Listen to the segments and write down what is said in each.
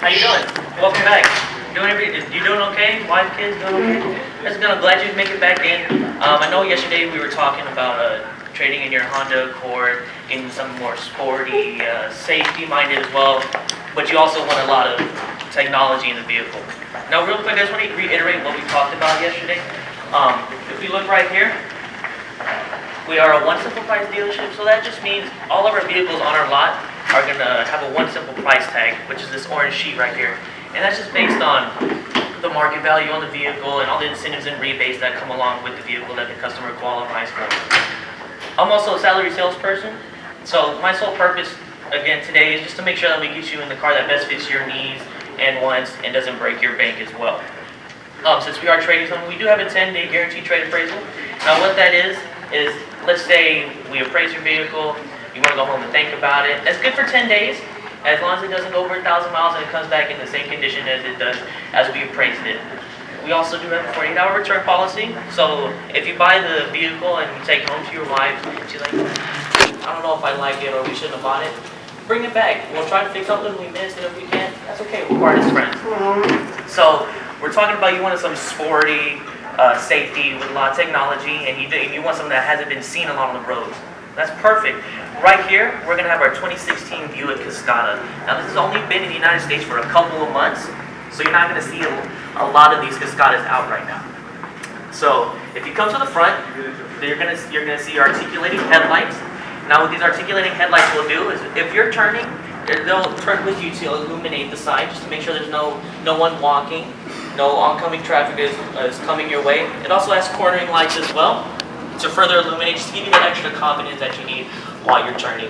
How you doing? Welcome back. You doing okay? Wife, kids doing okay? I'm glad you make it back in. I know yesterday we were talking about trading in your Honda Accord, getting some more sporty, safety-minded as well, but you also want a lot of technology in the vehicle. Now, real quick, I just want to reiterate what we talked about yesterday. If we look right here, we are a one simple price dealership, so that just means all of our vehicles on our lot are going to have a one simple price tag, which is this orange sheet right here. And that's just based on the market value on the vehicle and all the incentives and rebates that come along with the vehicle that the customer qualifies for. I'm also a salary salesperson, so my sole purpose, again, today is just to make sure that we get you in the car that best fits your needs and wants and doesn't break your bank as well. Since we are trading something, we do have a 10-day guaranteed trade appraisal. Now what that is let's say we appraise your vehicle, you want to go home and think about it. That's good for 10 days, as long as it doesn't go over 1,000 miles and it comes back in the same condition as it does as we appraised it. We also do have a 48-hour return policy, so if you buy the vehicle and you take it home to your wife, she's like, I don't know if I like it or we shouldn't have bought it, bring it back. We'll try to fix something we missed, and if we can't, that's okay, we're part of this friends. So we're talking about you wanted some sporty, safety with a lot of technology, and you want something that hasn't been seen a lot on the roads. That's perfect. Right here, we're going to have our 2016 Buick Cascada. Now, this has only been in the United States for a couple of months, so you're not going to see a lot of these Cascadas out right now. So, if you come to the front, you're going to see articulating headlights. Now, what these articulating headlights will do is, if you're turning, they'll turn with you to illuminate the side, just to make sure there's no one walking, no oncoming traffic is coming your way. It also has cornering lights as well, to further illuminate, just to give you that extra confidence that you need while you're turning.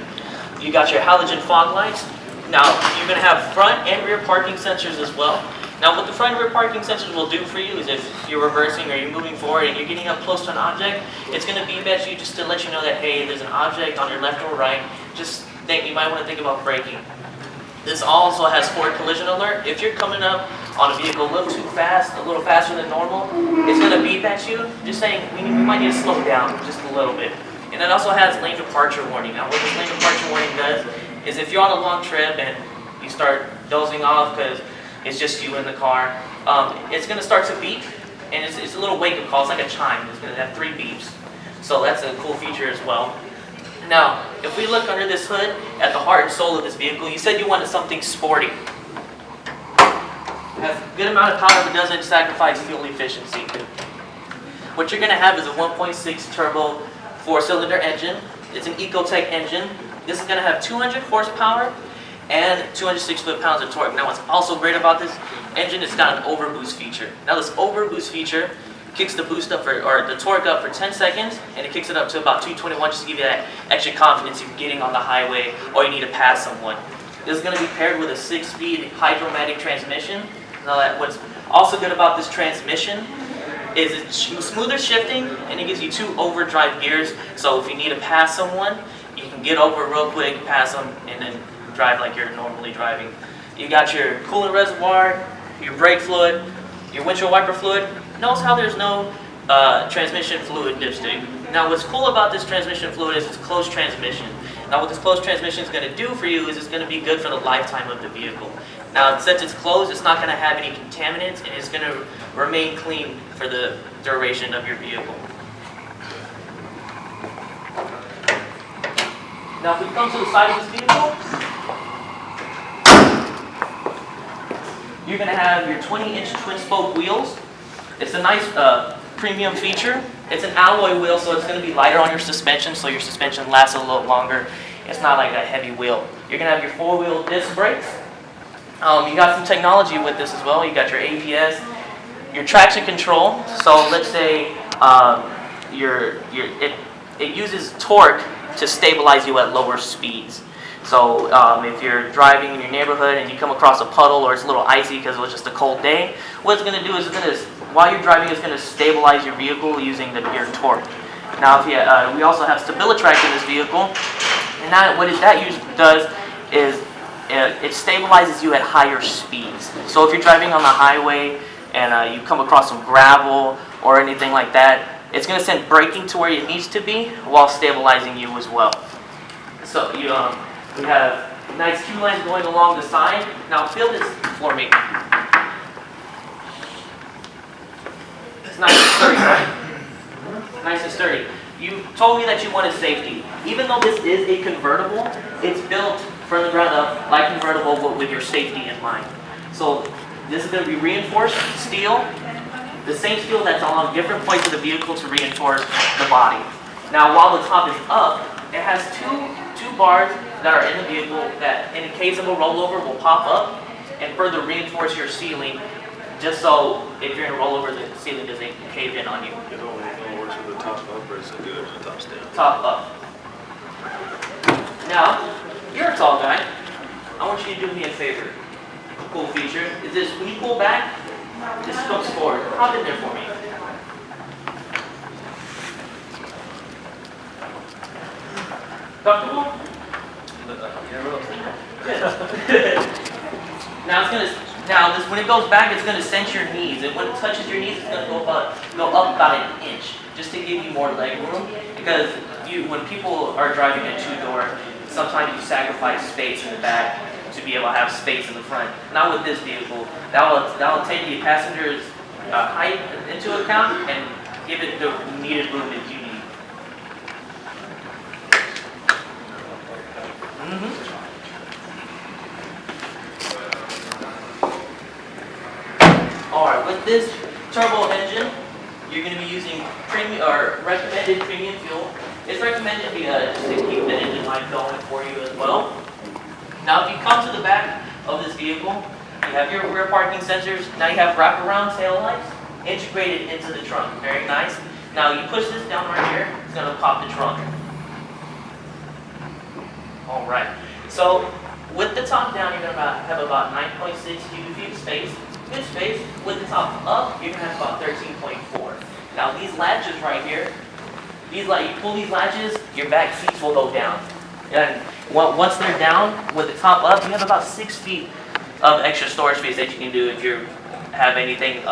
You got your halogen fog lights. Now, you're going to have front and rear parking sensors as well. Now, what the front and rear parking sensors will do for you is if you're reversing or you're moving forward and you're getting up close to an object, it's going to beep at you just to let you know that, hey, there's an object on your left or right. Just think, you might want to think about braking. This also has forward collision alert. If you're coming up on a vehicle a little too fast, a little faster than normal, it's going to beep at you, just saying we might need to slow down just a little bit. And it also has lane departure warning. Now what this lane departure warning does is if you're on a long trip and you start dozing off because it's just you in the car, it's going to start to beep, and it's a little wake-up call. It's like a chime. It's going to have 3 beeps. So that's a cool feature as well. Now, if we look under this hood at the heart and soul of this vehicle, you said you wanted something sporty. It has a good amount of power but doesn't sacrifice fuel efficiency. What you're going to have is a 1.6 turbo 4-cylinder engine. It's an Ecotec engine. This is going to have 200 horsepower and 206 foot-pounds of torque. Now what's also great about this engine is it's got an overboost feature. Now this overboost feature kicks the boost up or the torque up for 10 seconds, and it kicks it up to about 221 just to give you that extra confidence if you're getting on the highway or you need to pass someone. This is going to be paired with a 6-speed hydromatic transmission. Now what's also good about this transmission is it's smoother shifting, and it gives you 2 overdrive gears, so if you need to pass someone, you can get over real quick, pass them, and then drive like you're normally driving. You got your coolant reservoir, your brake fluid, your windshield wiper fluid. Notice how there's no transmission fluid dipstick. Now what's cool about this transmission fluid is it's closed transmission. Now what this closed transmission is going to do for you is it's going to be good for the lifetime of the vehicle. Now since it's closed, it's not going to have any contaminants, and it's going to remain clean for the duration of your vehicle. Now if we come to the side of this vehicle, you're going to have your 20-inch twin-spoke wheels. It's a nice premium feature. It's an alloy wheel, so it's going to be lighter on your suspension, so your suspension lasts a little longer. It's not like a heavy wheel. You're going to have your 4-wheel disc brakes. You got some technology with this as well. You got your ABS, your traction control. So let's say it uses torque to stabilize you at lower speeds. So if you're driving in your neighborhood and you come across a puddle or it's a little icy because it was just a cold day, what it's going to do is while you're driving, it's going to stabilize your vehicle using your torque. Now, if we also have StabiliTrak in this vehicle, and now what that does is it stabilizes you at higher speeds. So if you're driving on the highway and you come across some gravel or anything like that, it's going to send braking to where it needs to be while stabilizing you as well. So we have Nice queue lines going along the side. Now feel this for me. It's nice and sturdy, right? Nice and sturdy. You told me that you wanted safety. Even though this is a convertible, it's built from the ground up like convertible, but with your safety in mind. So this is going to be reinforced steel, the same steel that's on different points of the vehicle to reinforce the body. Now while the top is up, it has two bars that are in the vehicle that in case of a rollover will pop up and further reinforce your ceiling, just so if you're in a rollover the ceiling doesn't cave in on you. It only works with the top up, or is it good with the top down? Top up. Now, you're a tall guy. I want you to do me a favor. Cool feature is this: when you pull back, this comes forward. Hop in there for me. Comfortable? Good. Now when it goes back, it's gonna sense your knees, and when it touches your knees, it's gonna go up about an inch, just to give you more leg room. Because when people are driving a two-door, sometimes you sacrifice space in the back to be able to have space in the front. Not with this vehicle. That will take the passenger's height into account and give it the needed room that you need. Alright, with this turbo engine, you're going to be using premium or recommended premium fuel. It's recommended just to keep the engine life going for you as well. Now if you come to the back of this vehicle, you have your rear parking sensors. Now you have wraparound tail lights integrated into the trunk. Very nice. Now you push this down right here, it's going to pop the trunk. Alright, so with the top down, you're going to have about 9.6 cubic feet of space. Good space. With the top up, you're going to have about 13.4. Now these latches right here, you pull these latches, your back seats will go down. And once they're down, with the top up, you have about 6 feet of extra storage space that you can do if you have anything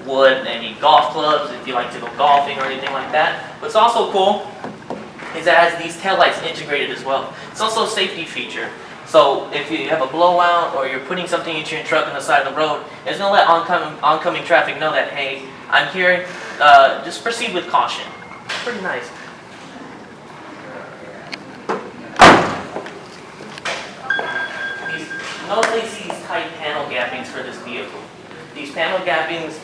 wood, any golf clubs, if you like to go golfing or anything like that. What's also cool is that it has these taillights integrated as well. It's also a safety feature. So if you have a blowout or you're putting something into your truck on the side of the road, it's going to let oncoming traffic know that, hey, I'm here, just proceed with caution. Pretty nice. Notice these tight panel gappings for this vehicle. These panel gappings,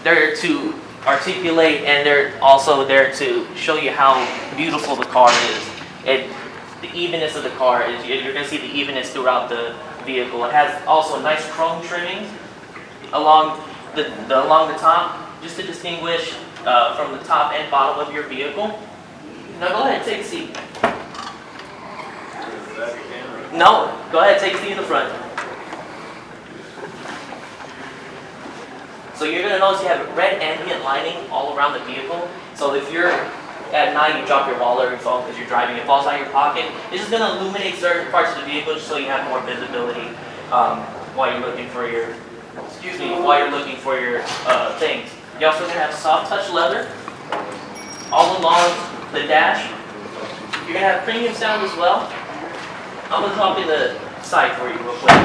they're to articulate, and they're also there to show you how beautiful the car is. The evenness of the car is, you're going to see the evenness throughout the vehicle. It has also nice chrome trimmings along the top, just to distinguish from the top and bottom of your vehicle. Now go ahead and take a seat. No, go ahead, take a seat in the front. So you're going to notice you have red ambient lighting all around the vehicle. So if you're at night, you drop your wallet or your phone because you're driving, it falls out of your pocket. This is going to illuminate certain parts of the vehicle just so you have more visibility while you're looking for your, things. You're also going to have soft touch leather all along the dash. You're going to have premium sound as well. I'm going to copy the side for you real quick.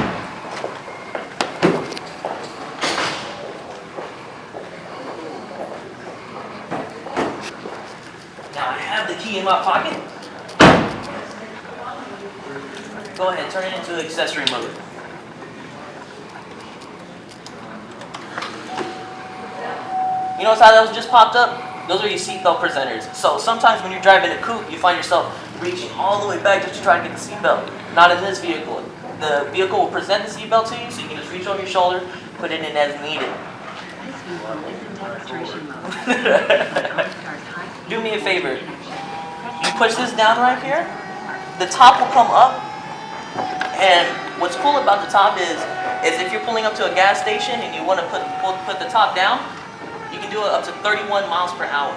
Now I have the key in my pocket. Go ahead, turn it into accessory mode. You notice how those just popped up? Those are your seatbelt presenters. So sometimes when you're driving a coupe, you find yourself reaching all the way back just to try to get the seatbelt. Not in this vehicle. The vehicle will present the seatbelt to you, so you can just reach over your shoulder, put it in as needed. Do me a favor. You push this down right here, the top will come up, and what's cool about the top is if you're pulling up to a gas station and you want to put the top down, you can do it up to 31 miles per hour.